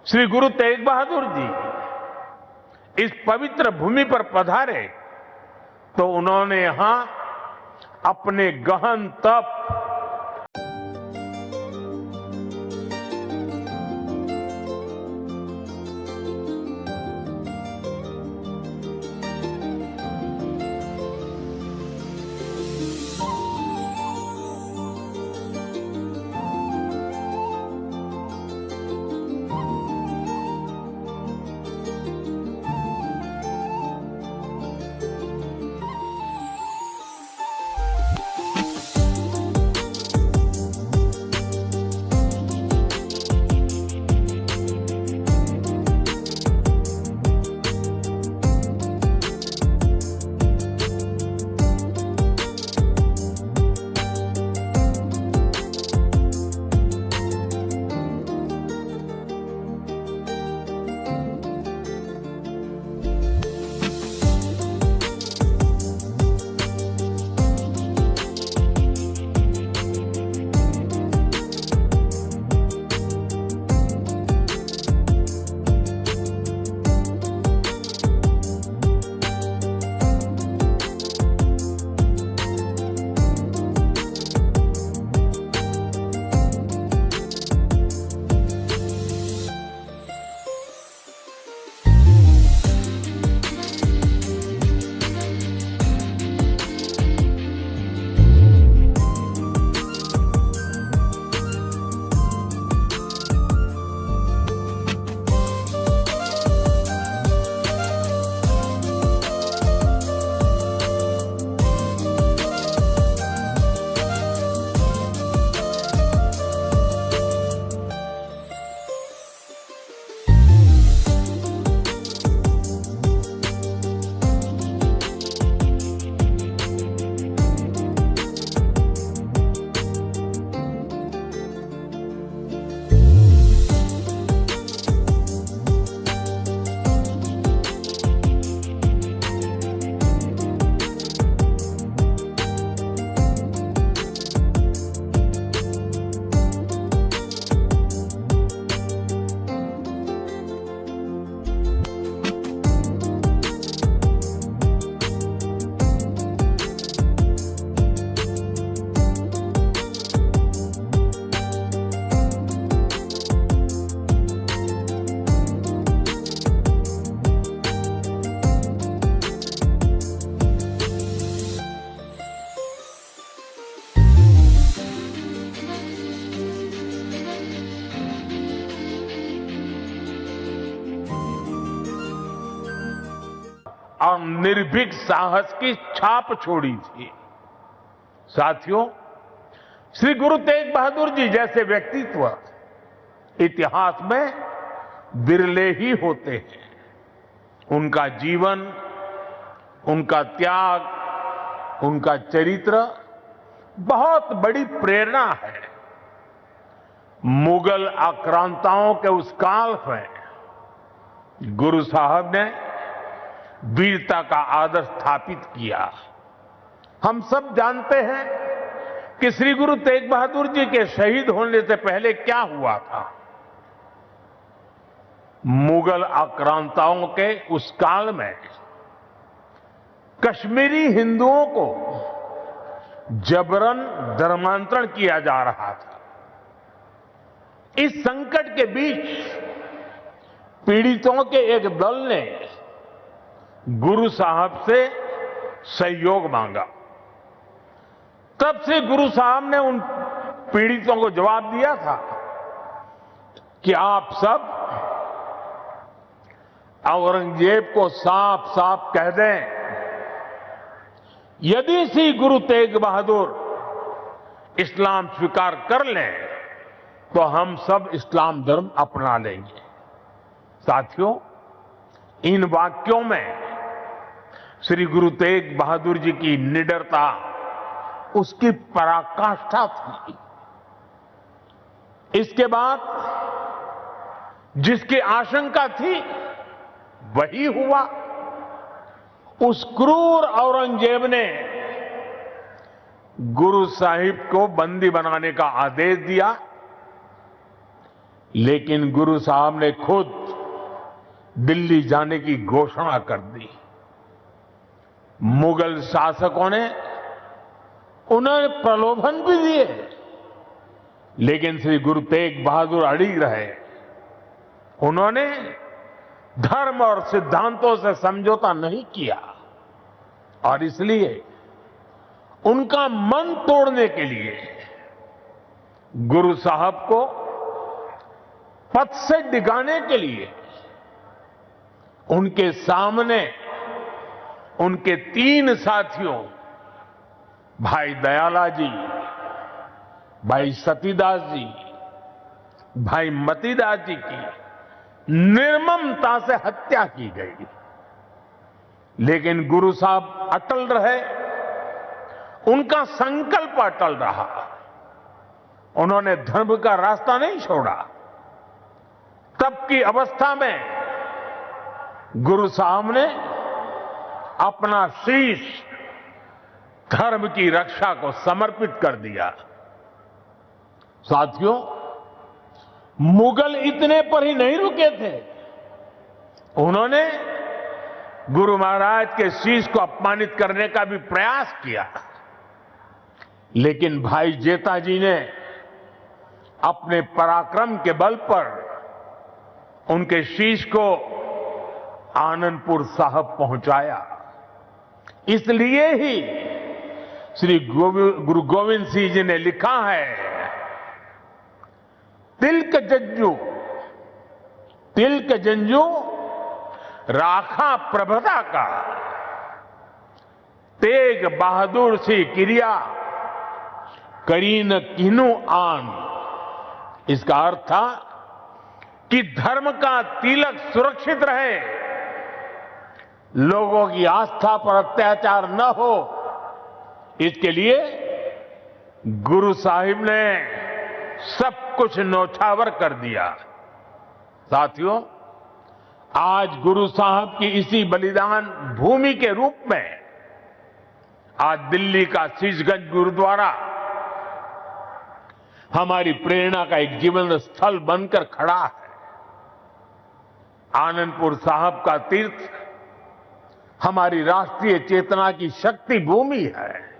श्री गुरु तेग बहादुर जी इस पवित्र भूमि पर पधारे तो उन्होंने यहां अपने गहन तप, और निर्भीक साहस की छाप छोड़ी थी। साथियों, श्री गुरु तेग बहादुर जी जैसे व्यक्तित्व इतिहास में विरले ही होते हैं। उनका जीवन, उनका त्याग, उनका चरित्र बहुत बड़ी प्रेरणा है। मुगल आक्रांताओं के उस काल में गुरु साहब ने वीरता का आदर्श स्थापित किया। हम सब जानते हैं कि श्री गुरु तेग बहादुर जी के शहीद होने से पहले क्या हुआ था। मुगल आक्रांताओं के उस काल में कश्मीरी हिंदुओं को जबरन धर्मांतरण किया जा रहा था। इस संकट के बीच पीड़ितों के एक दल ने गुरु साहब से सहयोग मांगा। तब से गुरु साहब ने उन पीड़ितों को जवाब दिया था कि आप सब औरंगजेब को साफ साफ कह दें, यदि श्री गुरु तेग बहादुर इस्लाम स्वीकार कर लें तो हम सब इस्लाम धर्म अपना लेंगे। साथियों, इन वाक्यों में श्री गुरु तेग बहादुर जी की निडरता, उसकी पराकाष्ठा थी। इसके बाद जिसकी आशंका थी वही हुआ। उस क्रूर औरंगजेब ने गुरु साहिब को बंदी बनाने का आदेश दिया। लेकिन गुरु साहब ने खुद दिल्ली जाने की घोषणा कर दी। मुगल शासकों ने उन्हें प्रलोभन भी दिए, लेकिन श्री गुरु तेग बहादुर अड़िग रहे। उन्होंने धर्म और सिद्धांतों से समझौता नहीं किया और इसलिए उनका मन तोड़ने के लिए गुरु साहब को पथ से डिगाने के लिए उनके सामने उनके 3 साथियों भाई दयाला जी, भाई सतीदास जी, भाई मतीदास जी की निर्ममता से हत्या की गई। लेकिन गुरु साहब अटल रहे, उनका संकल्प अटल रहा। उन्होंने धर्म का रास्ता नहीं छोड़ा। तब की अवस्था में गुरु साहब ने अपना शीश धर्म की रक्षा को समर्पित कर दिया। साथियों, मुगल इतने पर ही नहीं रुके थे। उन्होंने गुरु महाराज के शीश को अपमानित करने का भी प्रयास किया, लेकिन भाई जेता जी ने अपने पराक्रम के बल पर उनके शीश को आनंदपुर साहब पहुंचाया। इसलिए ही श्री गुरु गोविंद सिंह जी ने लिखा है, तिलक जंजू राखा प्रभता का, तेग बहादुर सी क्रिया करी न किन्हू आन। इसका अर्थ था कि धर्म का तिलक सुरक्षित रहे, लोगों की आस्था पर अत्याचार न हो, इसके लिए गुरु साहिब ने सब कुछ न्यौछावर कर दिया। साथियों, आज गुरु साहब की इसी बलिदान भूमि के रूप में आज दिल्ली का शीशगंज गुरुद्वारा हमारी प्रेरणा का एक जीवन स्थल बनकर खड़ा है। आनंदपुर साहब का तीर्थ हमारी राष्ट्रीय चेतना की शक्ति भूमि है।